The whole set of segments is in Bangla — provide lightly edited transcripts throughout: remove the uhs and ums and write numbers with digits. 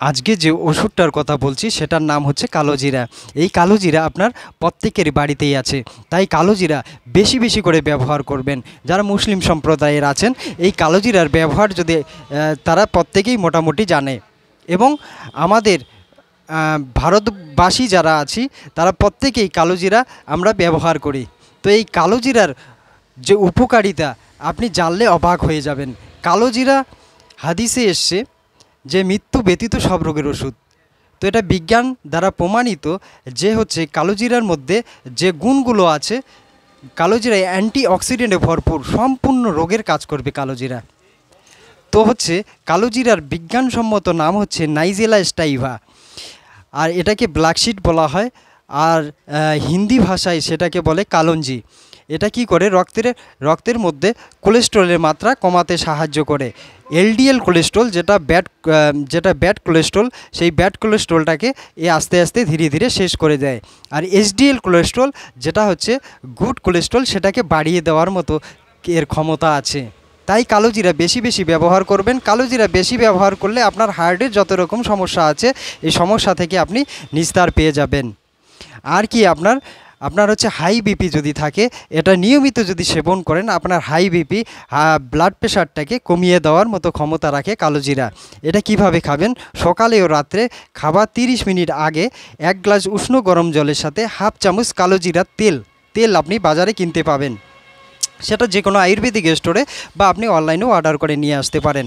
আজকে যে ওষুধটার কথা বলছি সেটার নাম হচ্ছে কালোজিরা। এই কালোজিরা আপনার প্রত্যেকের বাড়িতেই আছে, তাই কালোজিরা বেশি বেশি করে ব্যবহার করবেন। যারা মুসলিম সম্প্রদায়ের আছেন এই কালোজিরার ব্যবহার যদি তারা প্রত্যেকেই মোটামুটি জানে, এবং আমাদের ভারতবাসী যারা আছি তারা প্রত্যেকেই কালোজিরা আমরা ব্যবহার করি। তো এই কালোজিরার যে উপকারিতা আপনি জানলে অবাক হয়ে যাবেন। কালোজিরা হাদিসে এসছে যে মৃত্যু ব্যতীত সব রোগের ওষুধ। তো এটা বিজ্ঞান দ্বারা প্রমাণিত যে হচ্ছে কালোজিরার মধ্যে যে গুণগুলো আছে, কালোজিরায় অ্যান্টিঅক্সিডেন্টে ভরপুর, সম্পূর্ণ রোগের কাজ করবে কালোজিরা। তো হচ্ছে কালোজিরার বিজ্ঞানসম্মত নাম হচ্ছে নাইজেলা স্টাইভা, আর এটাকে ব্ল্যাকশিট বলা হয়, আর হিন্দি ভাষায় সেটাকে বলে কালঞ্জি। এটা কি করে রক্তের মধ্যে কোলেস্ট্রলের মাত্রা কমাতে সাহায্য করে। এলডিএল কোলেস্ট্রল যেটা ব্যাড কোলেস্ট্রল, সেই ব্যাড কোলেস্ট্রলটাকে আস্তে আস্তে ধীরে ধীরে শেষ করে দেয়। আর এইচডিএল কোলেস্ট্রল যেটা হচ্ছে গুড কোলেস্ট্রল, সেটাকে বাড়িয়ে দেওয়ার মতো এর ক্ষমতা আছে। তাই কালোজিরা বেশি বেশি ব্যবহার করবেন। কালোজিরা বেশি ব্যবহার করলে আপনার হার্টের যত রকম সমস্যা আছে এই সমস্যা থেকে আপনি নিস্তার পেয়ে যাবেন। আর কি আপনার হচ্ছে হাই বিপি যদি থাকে, এটা নিয়মিত যদি সেবন করেন আপনার হাই বিপি ব্লাড প্রেশারটাকে কমিয়ে দেওয়ার মতো ক্ষমতা রাখে কালোজিরা। এটা কিভাবে খাবেন? সকালে ও রাত্রে খাবার 30 মিনিট আগে 1 গ্লাস উষ্ণ গরম জলের সাথে হাফ চামচ কালোজিরার তেল আপনি বাজারে কিনতে পাবেন। সেটা যে কোনো আয়ুর্বেদিক স্টোরে বা আপনি অনলাইনেও অর্ডার করে নিয়ে আসতে পারেন।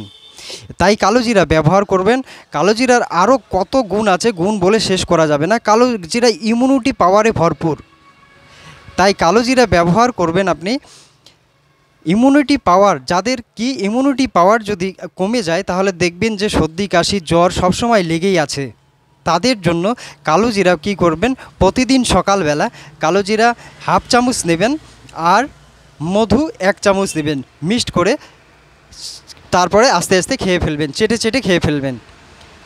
তাই কালোজিরা ব্যবহার করবেন। কালোজিরার আরও কত গুণ আছে, গুণ বলে শেষ করা যাবে না। কালোজিরা ইমিউনিটি পাওয়ারে ভরপুর, তাই কালোজিরা ব্যবহার করবেন আপনি। ইমিউনিটি পাওয়ার, যাদের কি ইমিউনিটি পাওয়ার যদি কমে যায় তাহলে দেখবেন যে সর্দি কাশি জ্বর সবসময় লেগেই আছে, তাদের জন্য কালোজিরা কি করবেন, প্রতিদিন সকালবেলা কালোজিরা হাফ চামচ নেবেন আর মধু 1 চামচ নেবেন, মিক্সড করে তারপরে আস্তে আস্তে খেয়ে ফেলবেন, চেটে চেটে খেয়ে ফেলবেন।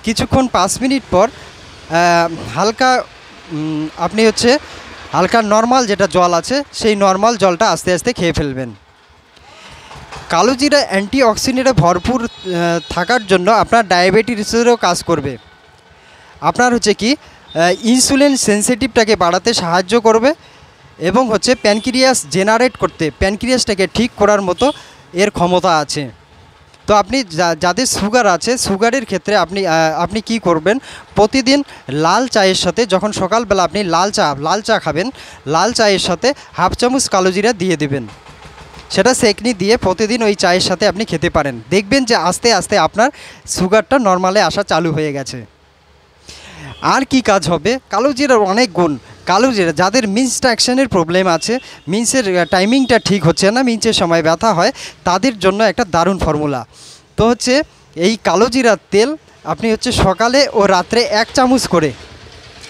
কিছুক্ষণ 5 মিনিট পর হালকা আপনি হচ্ছে হালকা নর্মাল যেটা জল আছে সেই নর্মাল জলটা আস্তে আস্তে খেয়ে ফেলবেন। কালোজিরা অ্যান্টিঅক্সিডেন্টে ভরপুর থাকার জন্য আপনার ডায়াবেটিসেরও কাজ করবে। আপনার হচ্ছে কি ইনসুলিন সেন্সিটিভটাকে বাড়াতে সাহায্য করবে, এবং হচ্ছে প্যানক্রিয়াস জেনারেট করতে, প্যানক্রিয়াসটাকে ঠিক করার মতো এর ক্ষমতা আছে। তো আপনি যাদের সুগার আছে, সুগারের ক্ষেত্রে আপনি কি করবেন, প্রতিদিন লাল চায়ের সাথে, যখন সকালবেলা আপনি লাল চা খাবেন, লাল চায়ের সাথে হাফ চামচ কালোজিরা দিয়ে দেবেন। সেটা সেকনি দিয়ে প্রতিদিন ওই চায়ের সাথে আপনি খেতে পারেন। দেখবেন যে আস্তে আস্তে আপনার সুগারটা নর্মালে আসা চালু হয়ে গেছে। আর কি কাজ হবে? কালোজিরার অনেক গুণ। কালোজিরা যাদের মিনস্ট্রাকশনের প্রবলেম আছে, মিন্সের টাইমিংটা ঠিক হচ্ছে না, মিন্সের সময় ব্যথা হয়, তাদের জন্য একটা দারুণ ফর্মুলা। তো হচ্ছে এই কালোজিরার তেল আপনি হচ্ছে সকালে ও রাত্রে 1 চামচ করে,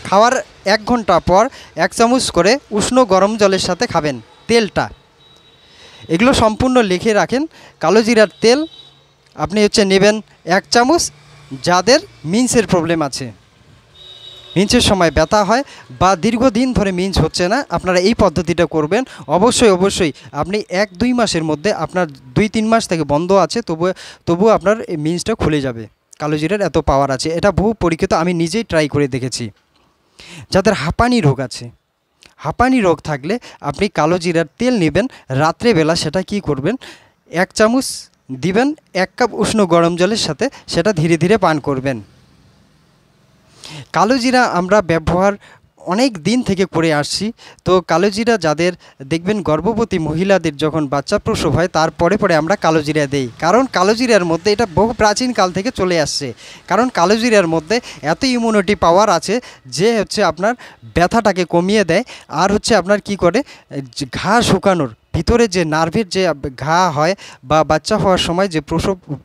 খাওয়ার 1 ঘন্টা পর 1 চামচ করে উষ্ণ গরম জলের সাথে খাবেন তেলটা। এগুলো সম্পূর্ণ লিখে রাখেন। কালোজিরার তেল আপনি হচ্ছে নেবেন 1 চামচ, যাদের মিন্সের প্রবলেম আছে, মিন্সের সময় ব্যথা হয় বা দীর্ঘদিন ধরে মিন্স হচ্ছে না, আপনারা এই পদ্ধতিটা করবেন। অবশ্যই আপনি 1-2 মাসের মধ্যে, আপনার 2-3 মাস থেকে বন্ধ আছে তবুও আপনার এই মিন্সটা খুলে যাবে। কালোজিরার এত পাওয়ার আছে, এটা বহু পরীক্ষিত, আমি নিজেই ট্রাই করে দেখেছি। যাদের হাঁপানি রোগ আছে, হাঁপানি রোগ থাকলে আপনি কালোজিরার তেল নেবেন, রাত্রেবেলা সেটা কি করবেন, 1 চামচ দিবেন 1 কাপ উষ্ণ গরম জলের সাথে, সেটা ধীরে ধীরে পান করবেন। কালোজিরা আমরা ব্যবহার অনেক দিন থেকে করে আসছি। তো কালোজিরা যাদের দেখবেন গর্ভবতী মহিলাদের যখন বাচ্চা প্রসব হয় তারপরে আমরা কালোজিরা দেই, কারণ কালোজিরার মধ্যে, এটা বহু প্রাচীন কাল থেকে চলে আসছে, কারণ কালোজিরার মধ্যে এত ইমিউনিটি পাওয়ার আছে যে হচ্ছে আপনার ব্যথাটাকে কমিয়ে দেয়। আর হচ্ছে আপনার কি করে, ঘা শুকানোর ভিতরে যে নার্ভের যে ঘা হয় বা বাচ্চা হওয়ার সময় যে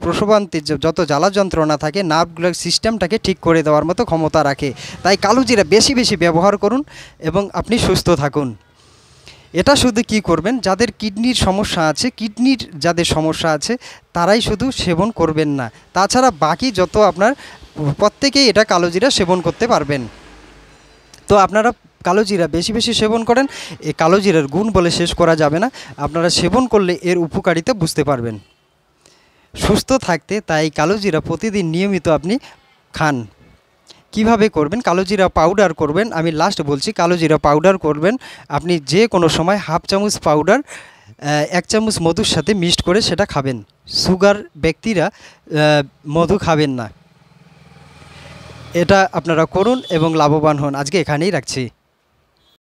প্রসবান্তে যত জ্বালা যন্ত্রণা থাকে, নার্ভগুলোর সিস্টেমটাকে ঠিক করে দেওয়ার মতো ক্ষমতা রাখে। তাই কালোজিরা বেশি বেশি ব্যবহার করুন এবং আপনি সুস্থ থাকুন। এটা শুধু কি করবেন, যাদের কিডনির সমস্যা আছে, যাদের সমস্যা আছে তারাই শুধু সেবন করবেন না, তাছাড়া বাকি যত আপনার প্রত্যেকেই এটা কালোজিরা সেবন করতে পারবেন। তো আপনারা কালোজিরা বেশি বেশি সেবন করেন। এই কালোজিরার গুণ বলে শেষ করা যাবে না, আপনারা সেবন করলে এর উপকারিতা বুঝতে পারবেন। সুস্থ থাকতে তাই কালোজিরা প্রতিদিন নিয়মিত আপনি খান। কিভাবে করবেন, কালোজিরা পাউডার করবেন, আমি লাস্ট বলছি। কালোজিরা পাউডার করবেন আপনি যে কোনো সময় হাফ চামচ পাউডার 1 চামচ মধুর সাথে মিক্সড করে সেটা খাবেন। সুগার ব্যক্তিরা মধু খাবেন না। এটা আপনারা করুন এবং লাভবান হন। আজকে এখানেই রাখছি।